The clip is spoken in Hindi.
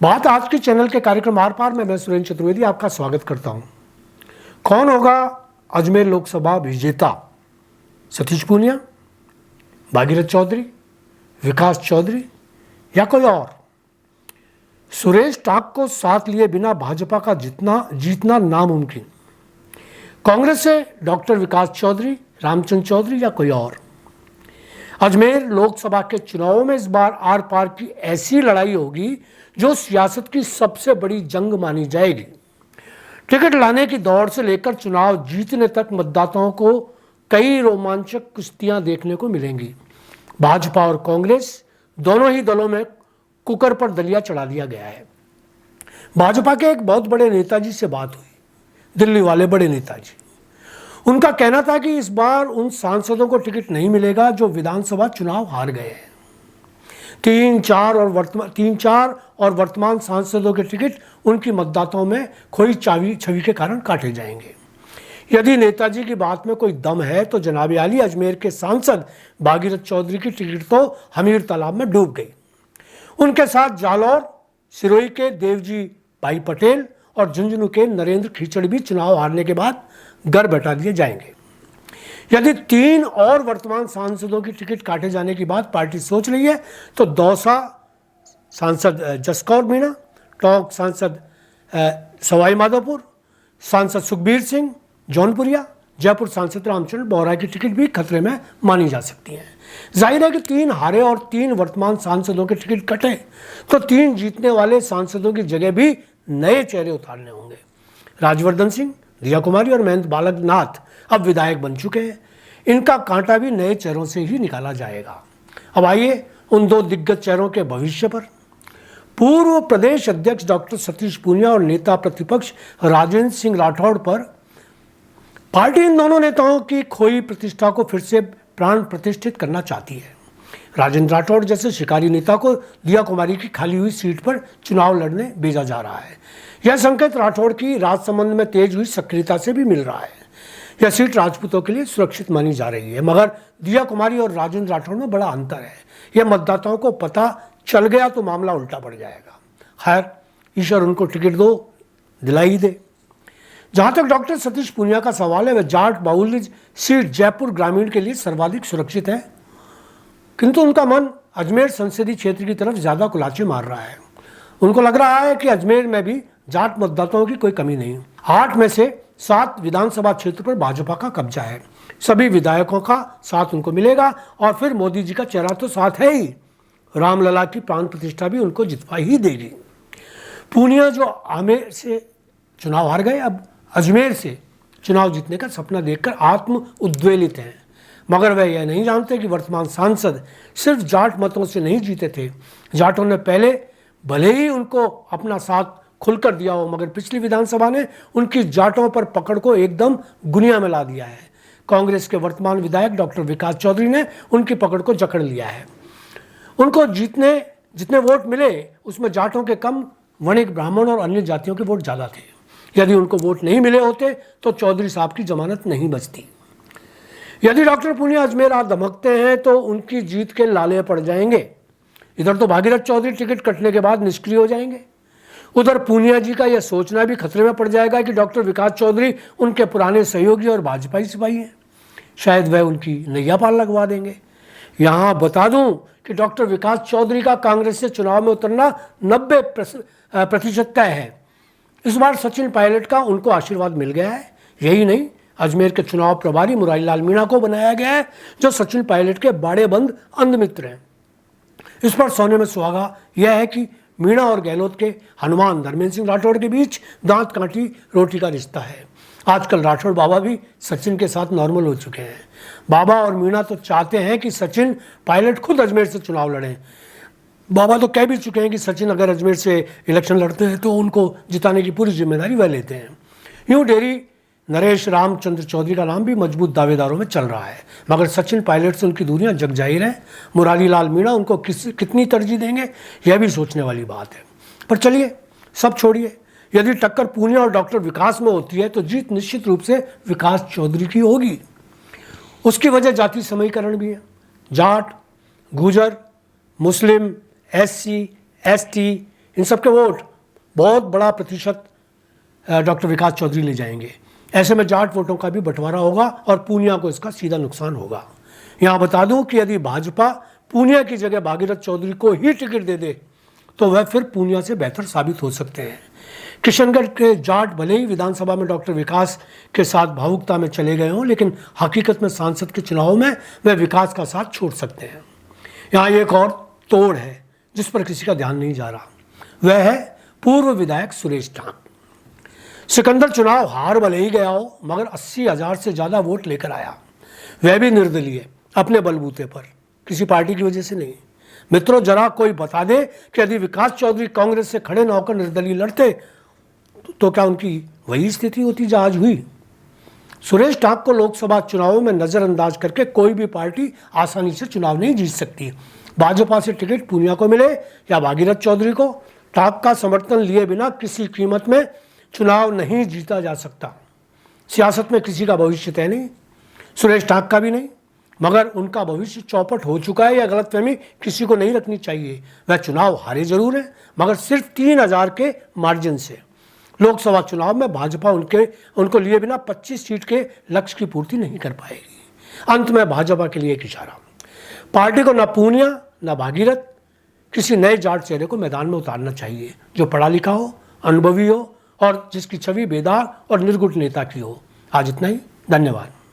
बात आज के चैनल के कार्यक्रम आर पार में मैं सुरेंद्र चतुर्वेदी आपका स्वागत करता हूं। कौन होगा अजमेर लोकसभा विजेता? सतीश पूनिया, भागीरथ चौधरी, विकास चौधरी या कोई और? सुरेश टाक को साथ लिए बिना भाजपा का जीतना नामुमकिन। कांग्रेस से डॉक्टर विकास चौधरी, रामचंद्र चौधरी या कोई और? अजमेर लोकसभा के चुनावों में इस बार आर पार की ऐसी लड़ाई होगी जो सियासत की सबसे बड़ी जंग मानी जाएगी। टिकट लाने की दौड़ से लेकर चुनाव जीतने तक मतदाताओं को कई रोमांचक कुश्तियां देखने को मिलेंगी। भाजपा और कांग्रेस दोनों ही दलों में कुकर पर दलिया चढ़ा दिया गया है। भाजपा के एक बहुत बड़े नेताजी से बात हुई, दिल्ली वाले बड़े नेताजी। उनका कहना था कि इस बार उन सांसदों को टिकट नहीं मिलेगा जो विधानसभा चुनाव हार गए हैं। तीन चार और वर्तमान सांसदों के टिकट उनकी मतदाताओं में खोई छवि के कारण काटे जाएंगे। यदि नेताजी की बात में कोई दम है तो जनाब आली अजमेर के सांसद भागीरथ चौधरी की टिकट तो हमीर तालाब में डूब गई। उनके साथ जालौर, सिरोही के देवजी भाई पटेल और झुंझुनू के नरेंद्र खीचड़ भी चुनाव हारने के बाद घर बैठा दिए जाएंगे। यदि तीन और वर्तमान सांसदों की टिकट काटे जाने की बात पार्टी सोच रही है तो दौसा सांसद जसकौर मीणा, टोंक सांसद सवाई माधोपुर, सांसद सुखबीर सिंह जौनपुरिया, जयपुर सांसद रामचंद्र बोहरा की टिकट भी खतरे में मानी जा सकती हैं। जाहिर है कि तीन हारे और तीन वर्तमान सांसदों के टिकट कटे तो तीन जीतने वाले सांसदों की जगह भी नए चेहरे उतारने होंगे। राजवर्धन सिंह, दिया कुमारी और महेंद्र बालक नाथ अब विधायक बन चुके हैं। इनका कांटा भी नए चेहरों से ही निकाला जाएगा। अब आइए उन दो दिग्गज चेहरों के भविष्य पर। पूर्व प्रदेश अध्यक्ष डॉक्टर सतीश पूनिया और नेता प्रतिपक्ष राजेंद्र सिंह राठौड़ पर पार्टी इन दोनों नेताओं की खोई प्रतिष्ठा को फिर से प्राण प्रतिष्ठित करना चाहती है। राजेंद्र राठौड़ जैसे शिकारी नेता को दिया कुमारी की खाली हुई सीट पर चुनाव लड़ने भेजा जा रहा है। यह संकेत राठौड़ की राजसमंद में तेज हुई सक्रियता से भी मिल रहा है। यह सीट राजपूतों के लिए सुरक्षित मानी जा रही है, मगर दिया कुमारी और राजेंद्र राठौड़ में बड़ा अंतर है। यह मतदाताओं को पता चल गया तो मामला उल्टा पड़ जाएगा। खैर, ईश्वर उनको टिकट दिला ही दे। जहां तक डॉक्टर सतीश पूनिया का सवाल है, वह जाट बाहुल्य सीट जयपुर ग्रामीण के लिए सर्वाधिक सुरक्षित है, किंतु उनका मन अजमेर संसदीय क्षेत्र की तरफ ज्यादा कुलाचे मार रहा है। उनको लग रहा है कि अजमेर में भी जाट मतदाताओं की कोई कमी नहीं। 8 में से 7 विधानसभा क्षेत्र पर भाजपा का कब्जा है। सभी विधायकों का साथ उनको मिलेगा और फिर मोदी जी का चेहरा तो साथ है ही। रामलला की प्राण प्रतिष्ठा भी उनको जितवा ही देगी। पूनिया जो आमेर से चुनाव हार गए, अब अजमेर से चुनाव जीतने का सपना देखकर आत्म उद्वेलित हैं, मगर वह यह नहीं जानते कि वर्तमान सांसद सिर्फ जाट मतों से नहीं जीते थे। जाटों ने पहले भले ही उनको अपना साथ खुलकर दिया हो, मगर पिछली विधानसभा ने उनकी जाटों पर पकड़ को एकदम गुनिया में ला दिया है। कांग्रेस के वर्तमान विधायक डॉक्टर विकास चौधरी ने उनकी पकड़ को जकड़ लिया है। उनको जितने वोट मिले उसमें जाटों के कम, वणिक, ब्राह्मण और अन्य जातियों के वोट ज़्यादा थे। यदि उनको वोट नहीं मिले होते तो चौधरी साहब की जमानत नहीं बचती। यदि डॉक्टर पूनिया अजमेर आ धमकते हैं तो उनकी जीत के लाले पड़ जाएंगे। इधर तो भागीरथ चौधरी टिकट कटने के बाद निष्क्रिय हो जाएंगे, उधर पूनिया जी का यह सोचना भी खतरे में पड़ जाएगा कि डॉक्टर विकास चौधरी उनके पुराने सहयोगी और भाजपाई सिपाही हैं। शायद वह उनकी नैया पार लगवा देंगे। यहाँ बता दूं कि डॉक्टर विकास चौधरी का कांग्रेस से चुनाव में उतरना 90% तय है। इस बार सचिन पायलट का उनको आशीर्वाद मिल गया है। यही नहीं, अजमेर के चुनाव प्रभारी मुरारी लाल मीणा को बनाया गया है, जो सचिन पायलट के बाड़ेबंद अंधमित्र हैं। इस पर सोने में सुहागा यह है कि मीणा और गहलोत के हनुमान धर्मेंद्र सिंह राठौड़ के बीच दांत कांटी रोटी का रिश्ता है। आजकल राठौड़ बाबा भी सचिन के साथ नॉर्मल हो चुके हैं। बाबा और मीणा तो चाहते हैं कि सचिन पायलट खुद अजमेर से चुनाव लड़ें। बाबा तो कह भी चुके हैं कि सचिन अगर अजमेर से इलेक्शन लड़ते हैं तो उनको जिताने की पूरी जिम्मेदारी वह लेते हैं। यूँ डेरी नरेश रामचंद्र चौधरी का नाम भी मजबूत दावेदारों में चल रहा है, मगर सचिन पायलट से उनकी दूरियां जग जाहिर है। मुरारी लाल मीणा उनको कितनी तरजीह देंगे, यह भी सोचने वाली बात है। पर चलिए, सब छोड़िए। यदि टक्कर पूनिया और डॉक्टर विकास में होती है तो जीत निश्चित रूप से विकास चौधरी की होगी। उसकी वजह जाति समीकरण भी है। जाट, गुजर, मुस्लिम, SC, ST इन सबके वोट बहुत बड़ा प्रतिशत डॉक्टर विकास चौधरी ले जाएंगे। ऐसे में जाट वोटों का भी बंटवारा होगा और पूनिया को इसका सीधा नुकसान होगा। यहाँ बता दूं कि यदि भाजपा पूनिया की जगह भागीरथ चौधरी को ही टिकट दे दे तो वह फिर पूनिया से बेहतर साबित हो सकते हैं। किशनगढ़ के जाट भले ही विधानसभा में डॉक्टर विकास के साथ भावुकता में चले गए हों, लेकिन हकीकत में सांसद के चुनाव में वह विकास का साथ छोड़ सकते हैं। यहाँ एक और तोड़ है जिस पर किसी का ध्यान नहीं जा रहा, वह है पूर्व विधायक सुरेश टांक। सिकंदर चुनाव हार भले ही गया हो, मगर 80,000 से ज़्यादा वोट लेकर आया, वह भी निर्दलीय, अपने बलबूते पर, किसी पार्टी की वजह से नहीं। मित्रों, जरा कोई बता दे कि यदि विकास चौधरी कांग्रेस से खड़े न होकर निर्दलीय लड़ते तो क्या उनकी वही स्थिति होती जो आज हुई? सुरेश टांक को लोकसभा चुनावों में नजरअंदाज करके कोई भी पार्टी आसानी से चुनाव नहीं जीत सकती। भाजपा से टिकट पूनिया को मिले या भागीरथ चौधरी को, टांक का समर्थन लिए बिना किसी कीमत में चुनाव नहीं जीता जा सकता। सियासत में किसी का भविष्य तय नहीं, सुरेश टांक का भी नहीं, मगर उनका भविष्य चौपट हो चुका है। यह गलतफहमी किसी को नहीं रखनी चाहिए। वह चुनाव हारे जरूर हैं, मगर सिर्फ 3,000 के मार्जिन से। लोकसभा चुनाव में भाजपा उनको लिए बिना 25 सीट के लक्ष्य की पूर्ति नहीं कर पाएगी। अंत में भाजपा के लिए एक इशारा, पार्टी को न पूनिया न भागीरथ, किसी नए जाट चेहरे को मैदान में उतारना चाहिए जो पढ़ा लिखा हो, अनुभवी हो और जिसकी छवि बेदार और निर्गुण नेता की हो। आज इतना ही, धन्यवाद।